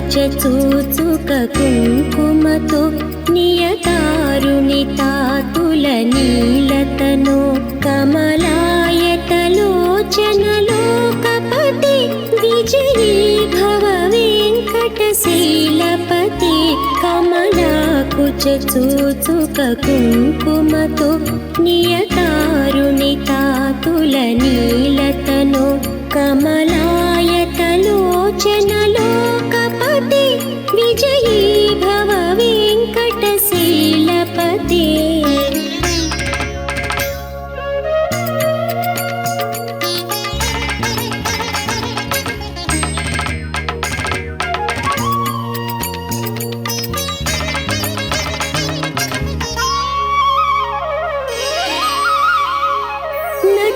కుచచూచుక కుంకుమతో నియతారుణితాతుల నీలతనో కమలాయతలోచనలోకపతి విజయీ భవ వెంకటశీలపతి కమలాకుచచూచుక కుంకుమతో నియతారుణితాతుల నీలతనో కమలాయతలోచనలోకపతి విజయీ భవ వెంకటశీలపతి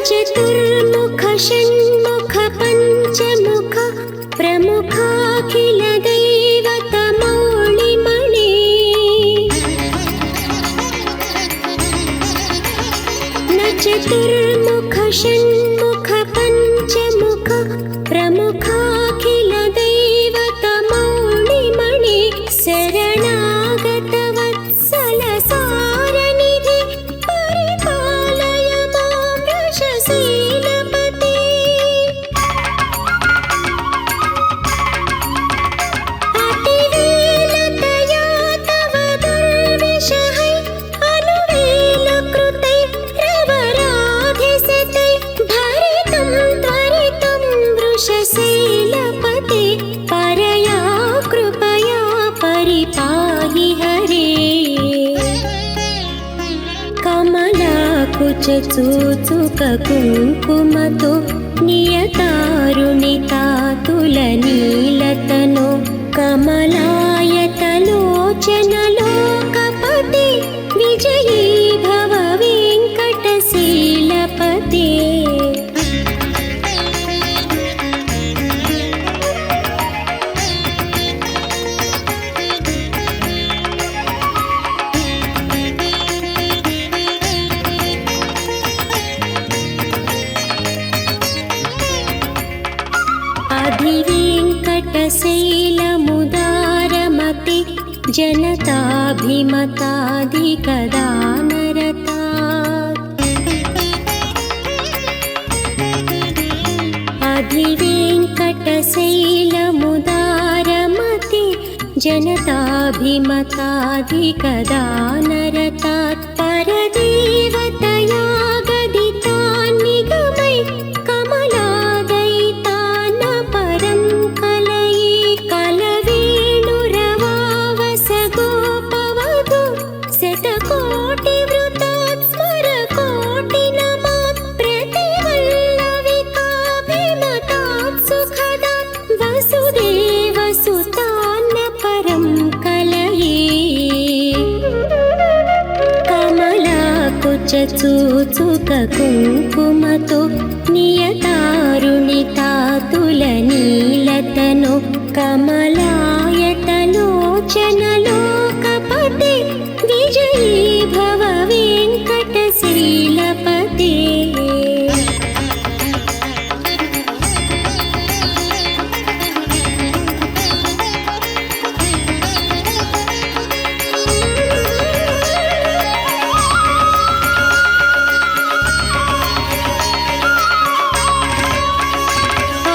చతుర్ముఖ షణ్ముఖ పంచముఖ ప్రముఖాఖిల దైవత మౌళిమణి చతుర్ముఖ షణ్ముఖ పంచముఖ ప్రముఖాఖిల దైవత మౌళిమణి శరణాగత వత్సల సారనిధి పరిపాలయ మాం వృషశీలపతి అతివేలతయా తవ దుర్విషహై అనువేలకృతై రవరాధిసతై భరితం త్వరితం వృషశీలపతి పరయా కృపయా పరిపాహి హరే కమలాకుచచూచుక కుంకుమతో నియతారుణితాతుల నీలతనో కమలాయతలోచనలోకపతి విజయీ భవ వెంకటశీలపతి అధివేంకటశైలముదారమతి జనతాభిమతాధికదానరతా అధివేంకటశైలముదారమతి జనతాభిమతాధికదానరతా పరదేవతయా గదితాన్నిగమై కమలాదయితాన పరం కలయే కలవేణురవావస గోపవధు శతకోటి వృతాత్ స్మర కోటి నమాత్ ప్రతివల్లవికాభిమతాత్ సుఖదాత్ వసుదేవ సుతాన్న పరం కలయే కమలాకుచచూచుక కుంకుమతో నియతారుణితాతుల నీలతనో కమలాయతలోచనలోకపతి విజయీ భవ వెంకటశీలపతి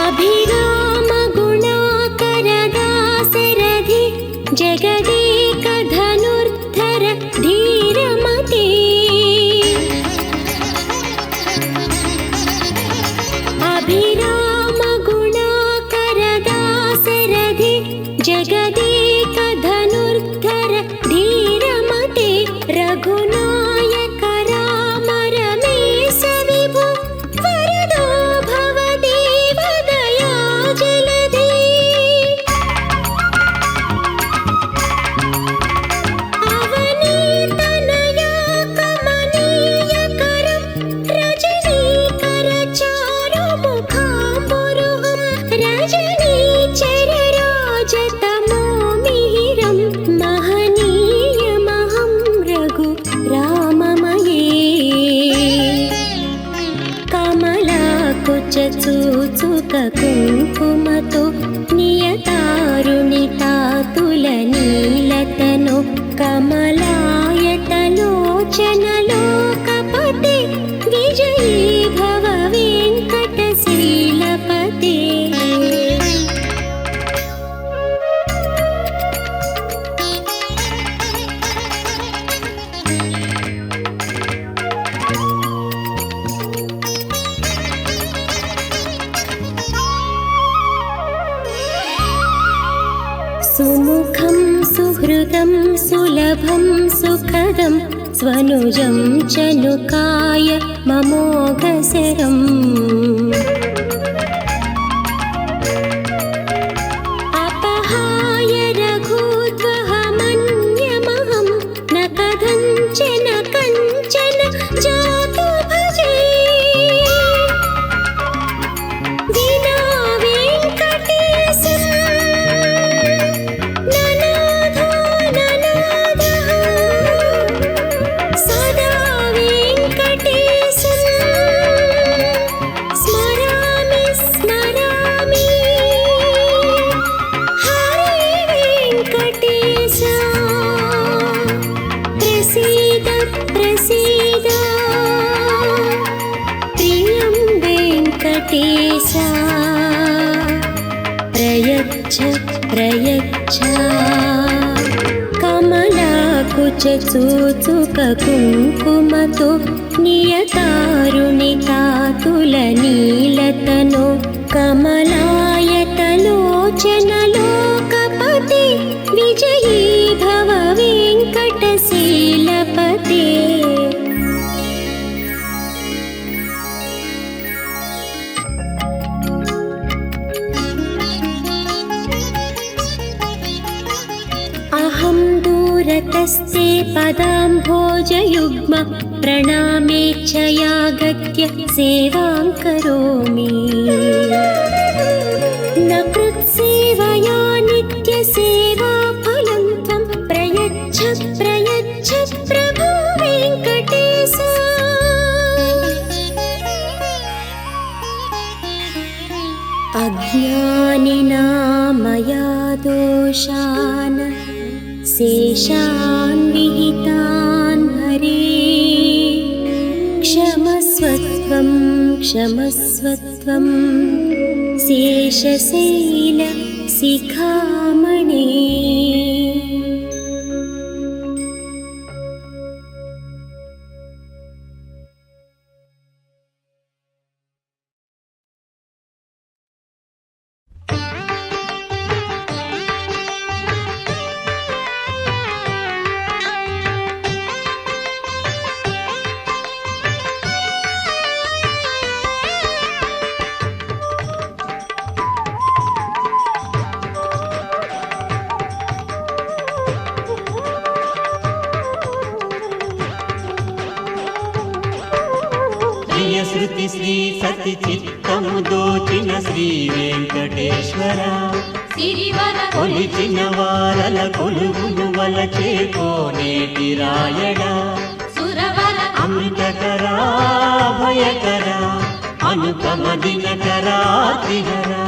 అభిరామ గుణాకర దాశరథి జగదేక ధనుర్ధర ధీరమతి అభిరామ గుణాకర దాశరథి జగదేక ధనుర్ధర ధీరమతి రఘునాయక రామ రమేశ విభు వరదో భవ దేవ దయా జలధి అవనీత कमलायतलोचन लोकपते विजयी भव वेङ्कटशीलपते। सुमुखं सुहृदं सुलभं सुखदं स्वनुजं चनुकाय ममोघसरम्। अपहाय रघुद्वहमन्यमहं न कथञ्चन कञ्चन जातु भजे। विना वेङ्कटेशं ननाथो ननाथः सदा वेङ्कटेशं स्मरामि स्मरामि। हरे वेङ्कटेश प्रसीद प्रसीद प्रियं वेङ्कटेश प्रयच्छ प्रयच्छ। कमलाकुचसूचुक कुङ्कुमतो नियतारुणितातुलनीलतनो कमलायतलोचन लोकपते विजयी भव वेङ्कटशीलपते। अहं दूरतस्ते पदाम्भोजयुग्म प्रणामेच्छयागत्य सेवां करोमि। न कृत्सेवया नित्यसेवाफलं त्वं प्रयच्छ प्रयच्छ प्रभो वेङ्कटेश। अज्ञानिना मया दोषान् शेषान् विहितान् हरे क्षमस्वत्वं क्षमस्वत्वं शेषशैलशिखामणे। శృతి శ్రీ సతి చిత్తము దోచిన శ్రీ వెంకటేశ్వర కొలిచిన వారల కొలుగును వలచే కోనేటి రాయడా అమృతకరా భయకరా అనుపమ దినకరా త్రిహరా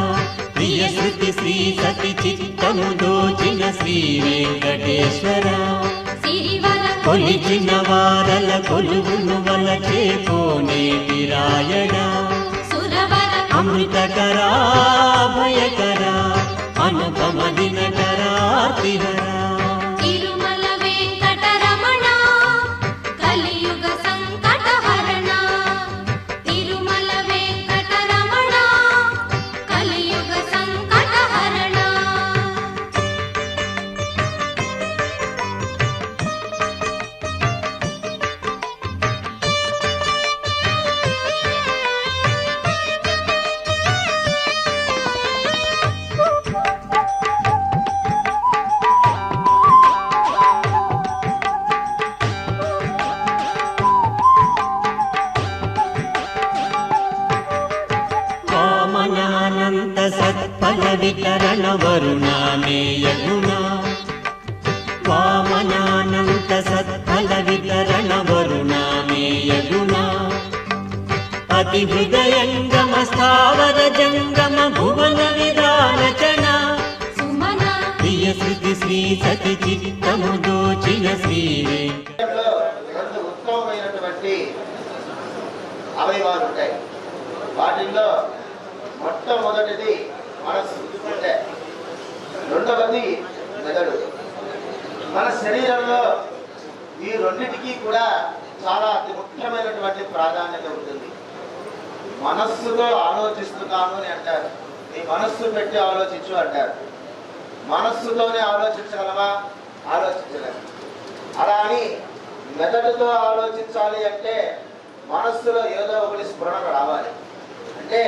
ప్రియ శృతి శ్రీ సతి చిత్తము దోచిన శ్రీ వెంకటేశ్వర కొలిచిన వారల కొలుగును వలచే కోనేటి రాయడా అమృతకరా భయకరా అనుపమ దినకరా త్రిహరా తిరుమల వెంకటరమణ కలియుగ సంకటహరణ తిరుమల వెంకటరమణ కలియుగ సంకటహరణ వామనానంద సత్ఫల వితరణ వరుణామేయగుణా వామనానంద సత్ఫల వితరణ వరుణామేయగుణా అతి హృదయంగమ స్థావర జంగమ భువన విధానచన సుమన ప్రియ శృతి శ్రీ సతి చిత్తము దోచిన శ్రీ లో రెండు ఉత్తమమైనటువంటి అవయవాలు ఉంటాయి. వాటిల్లో మొట్టమొదటిది మనస్సు అంటే, రెండవది మెదడు. మన శరీరంలో ఈ రెండిటికి కూడా చాలా అతి ముఖ్యమైనటువంటి ప్రాధాన్యత ఉంటుంది. మనస్సుతో ఆలోచిస్తున్నాను అని అంటారు. నీ మనస్సు పెట్టి ఆలోచించు అంటారు. మనస్సుతోనే ఆలోచించగలమా? ఆలోచించలేము. అలా అని మెదడుతో ఆలోచించాలి అంటే మనస్సులో ఏదో ఒకటి స్ఫురణ రావాలి. అంటే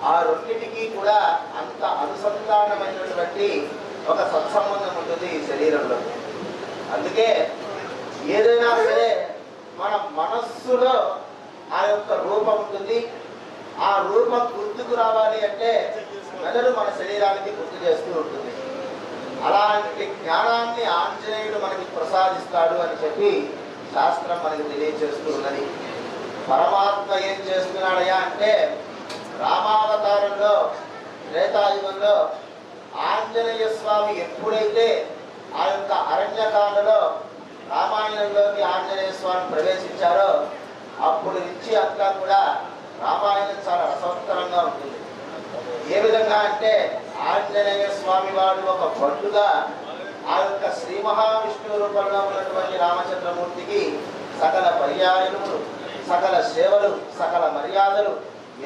ఆ రెండింటికి కూడా అంత అనుసంధానమైనటువంటి ఒక సత్సంబంధం ఉంటుంది ఈ శరీరంలో. అందుకే ఏదైనా సరే మన మనస్సులో ఆ యొక్క రూపం ఉంటుంది. ఆ రూపం గుర్తుకు రావాలి అంటే మెదడు మన శరీరానికి గుర్తు చేస్తూ ఉంటుంది. అలాంటి జ్ఞానాన్ని ఆంజనేయుడు మనకి ప్రసాదిస్తాడు అని చెప్పి శాస్త్రం మనకి తెలియజేస్తూ ఉన్నది. పరమాత్మ ఏం చేస్తున్నాడయా అంటే, రామావతారంలో త్రేతాయుగంలో ఆంజనేయ స్వామి ఎప్పుడైతే ఆ యొక్క అరణ్యకాండలో రామాయణంలోకి ఆంజనేయ స్వామి ప్రవేశించారో అప్పుడు నుంచి అంతా కూడా రామాయణం చాలా రసవత్తరంగా ఉంటుంది. ఏ విధంగా అంటే, ఆంజనేయ స్వామి వాడు ఒక బంటుగా ఆ యొక్క శ్రీ మహావిష్ణువు రూపంలో ఉన్నటువంటి రామచంద్రమూర్తికి సకల పర్యాయములు, సకల సేవలు, సకల మర్యాదలు,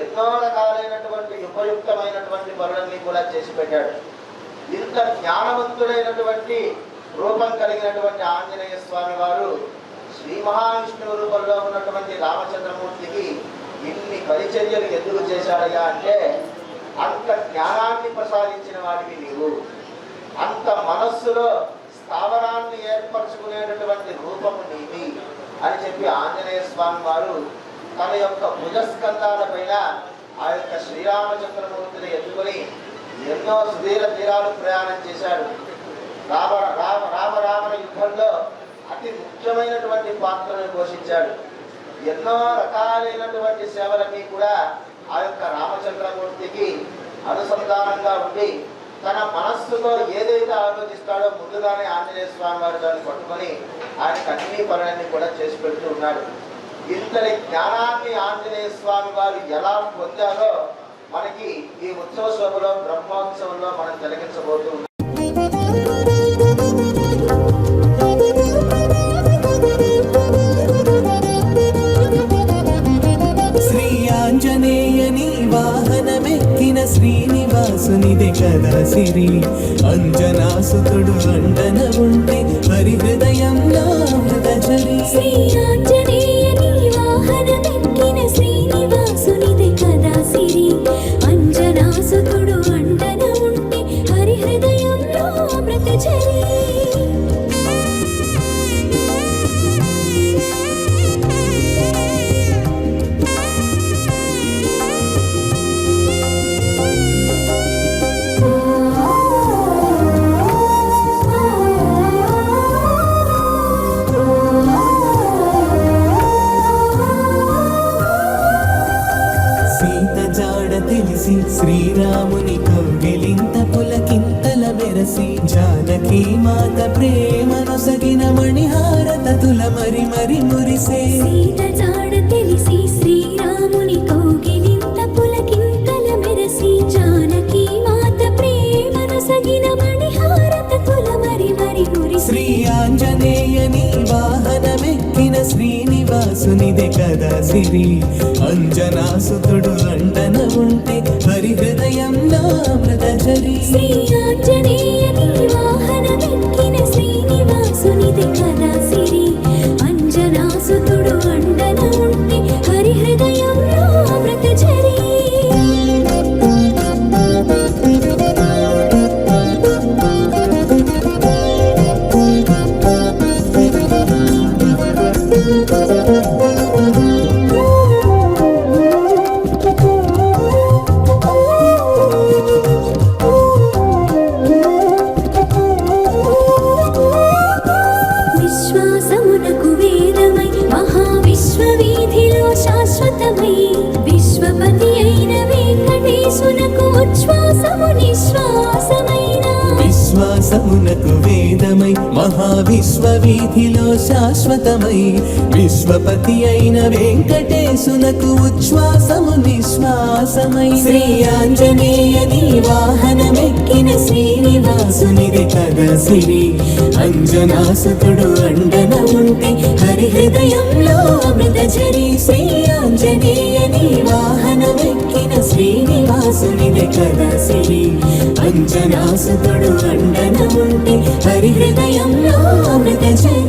ఎన్నో రకాలైనటువంటి ఉపయుక్తమైనటువంటి పనులన్నీ కూడా చేసి పెట్టాడు. ఇంత జ్ఞానవంతుడైనటువంటి రూపం కలిగినటువంటి ఆంజనేయ స్వామి వారు శ్రీ మహావిష్ణువు రూపంలో ఉన్నటువంటి రామచంద్రమూర్తికి ఇన్ని పరిచర్యలు ఎందుకు చేశాడయ్యా అంటే, అంత జ్ఞానాన్ని ప్రసాదించిన వాడివి నీవు, అంత మనస్సులో స్థావరాన్ని ఏర్పరచుకునేటటువంటి రూపము నీది అని చెప్పి ఆంజనేయ స్వామి వారు తన యొక్క భుజస్కంధాల పైన ఆ యొక్క శ్రీరామచంద్రమూర్తిని ఎత్తుకొని ఎన్నో సుదీర తీరాలు ప్రయాణం చేశాడు. రామ యుద్ధంలో అతి ముఖ్యమైనటువంటి పాత్రను పోషించాడు. ఎన్నో రకాలైనటువంటి సేవలన్నీ కూడా ఆ యొక్క రామచంద్రమూర్తికి అనుసంధానంగా ఉండి తన మనస్సులో ఏదైతే ఆలోచిస్తాడో ముందుగానే ఆంజనేయ స్వామి వారు దాన్ని పట్టుకొని ఆయనకు అన్ని పనులన్నీ కూడా చేసి పెడుతూ ఉన్నాడు. ఇంతటి జ్ఞానాన్ని ఆంజనేయ స్వామి వారు ఎలా పొందారో మనకి ఈ ఉత్సవ శోభలో బ్రహ్మోత్సవంలో మనం తిలకించబోతూ ఉన్నాం. శ్రీ ఆంజనేయని వాహనమెక్కిన శ్రీనివాసునిదే కదా సిరి, అంజనాసుతుడు అండన ఉంటే హరి హృదయంలో అమృతజరి. శ్రీ ఆంజనేయని వాహనమెక్కిన శ్రీనివాసునిదే కదా సిరి, అంజనాసుతుడు అండన ఉంటే హరి హృదయంలో అమృతజరి. తెలిసి శ్రీరాముని కౌగిలింత పులకింతల వెరసి, జానకి మాత ప్రేమను సగిన మణిహారతతుల మరి మరి మురిసే. సీత జాడ తెలిసి శ్రీరాముని కౌగిలింత పులకింతల మెరసి, జానకి మాత ప్రేమను సగిన మణిహారతతుల మరి మరి మురిసే. శ్రీ ఆంజనేయని వాహనమెక్కిన శ్రీనివాసునిదే కదా సిరి, అంజనాసుతుడు అండన ఉంటే హరి హృదయంలో అమృతజరి. శ్రీ ఆంజనేయని వాహనమెక్కిన శ్రీనివాసునిదే కదా సిరి, అంజనాసుతుడు అండన ఉంటే హరి హృదయంలో అమృతజరి. విశ్వాసమునకు వేదమై మహావిశ్వవీధిలో శాశ్వతమై, విశ్వపతి అయిన వెంకటేశునకు ఉచ్ఛ్వాసము నిశ్వాసమైన. విశ్వాస విశ్వాసమునకు వేదమై మహావిశ్వవీధిలో శాశ్వతమై విశ్వపతి అయిన వెంకటేశునకు ఉచ్ఛ్వాసము నిశ్వాసమై శ్రీ ఆంజనేయని వాహనమెక్కిన శ్రీనివాసునిది కదా సిరి అంజనాసుతుడు అండన ఉంటే హరి హృదయంలో అమృత ఝరి శ్రీ ఆంజనేయని వాహనమెక్కిన శ్రీనివాసునిది కదా సిరి అంజనాసుతుడు అండన ఉంటే హరి హృదయంలో అమృత ఝరి.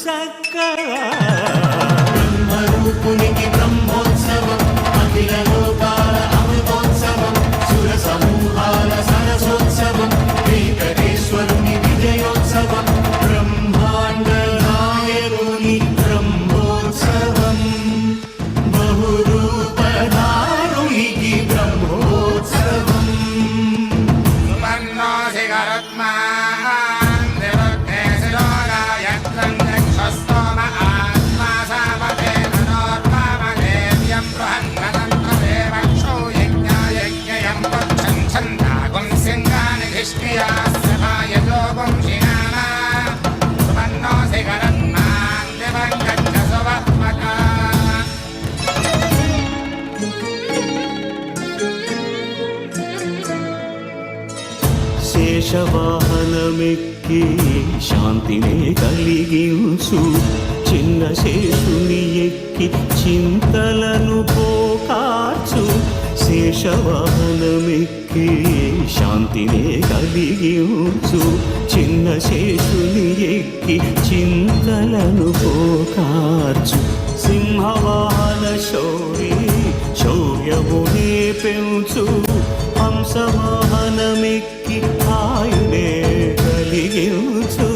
చక్కగా బ్రహ్మరూపునికి బ్రహ్మోత్సవం అఖిల లోకాల అమృతోత్సవం సుర సమూహాల సరసోత్సవం వెంకటేశ్వరుని విజయోత్సవం బ్రహ్మాండ నాయకుని బ్రహ్మోత్సవం బహురూపధారునికి బ్రహ్మోత్సవం శేషవాహనమెక్కి శాంతినే కలిగించు చిన్న శేషుని ఎక్కి చింతలను పోకార్చు శేషవాహనమెక్కి శాంతినే కలిగించు చిన్న శేషుని ఎక్కి చింతలను పోకార్చు సింహవాహన శౌర్యమునే పెంచు హంసవాహనమెక్కి ఆయునే కలిగించు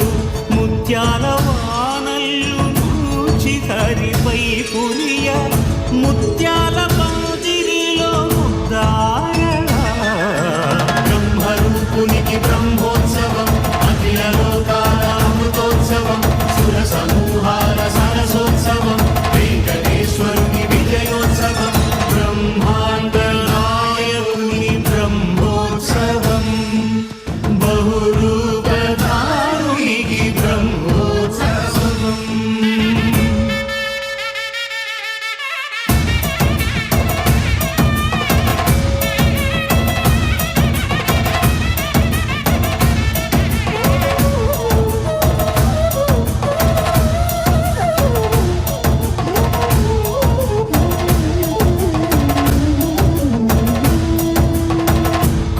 ముత్యాల వానల్లు నూచి హరిపై పురియ ముత్యాల పందిరిలో ముద్దారగా బ్రహ్మరూపునికి బ్రహ్మోత్సవం అఖిల లోకాల అమృతోత్సవం సుర సమూహాల సరసోత్సవం వెంకటేశ్వరుని విజయోత్సవం బ్రహ్మాండ నాయకుని బ్రహ్మోత్సవం బహురూపధారునికి బ్రహ్మోత్సవం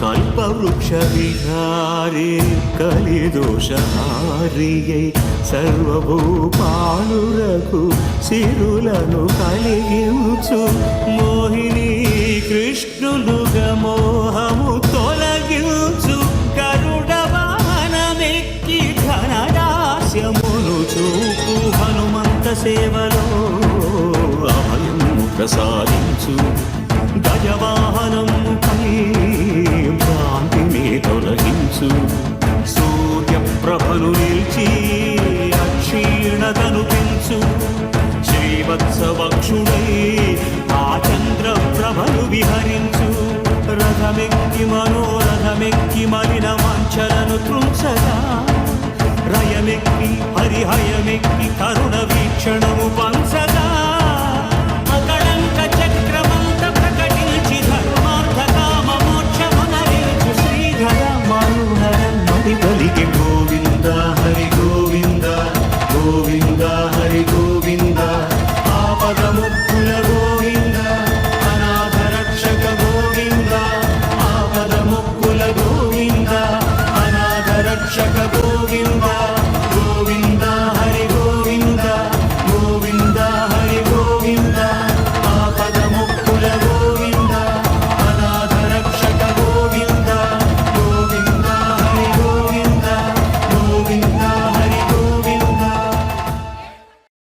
కల్పవృక్ష విహారే కలిదోషహారియై సర్వభూపాలురకు సిరులను కలిగించు మోహిని కృష్ణులుగా మోహము తొలగించు గరుడ వాహనమెక్కి ఘనదాస్యమును చూపు హనుమంత సేవలో అభయము ప్రసాదించు గజవాహనముపై భ్రాంతిని తొలగించు సూర్యప్రభను నిలిచి అక్షీణతను పెంచు శ్రీవత్సవక్షుడై ఆ చంద్రప్రభను విహరించు రథమెక్కి మనోరథమెక్కి మలిన వాంఛలను త్రుంచగా రయమెక్కి హరిహయమెక్కి కరుణ వీక్షణము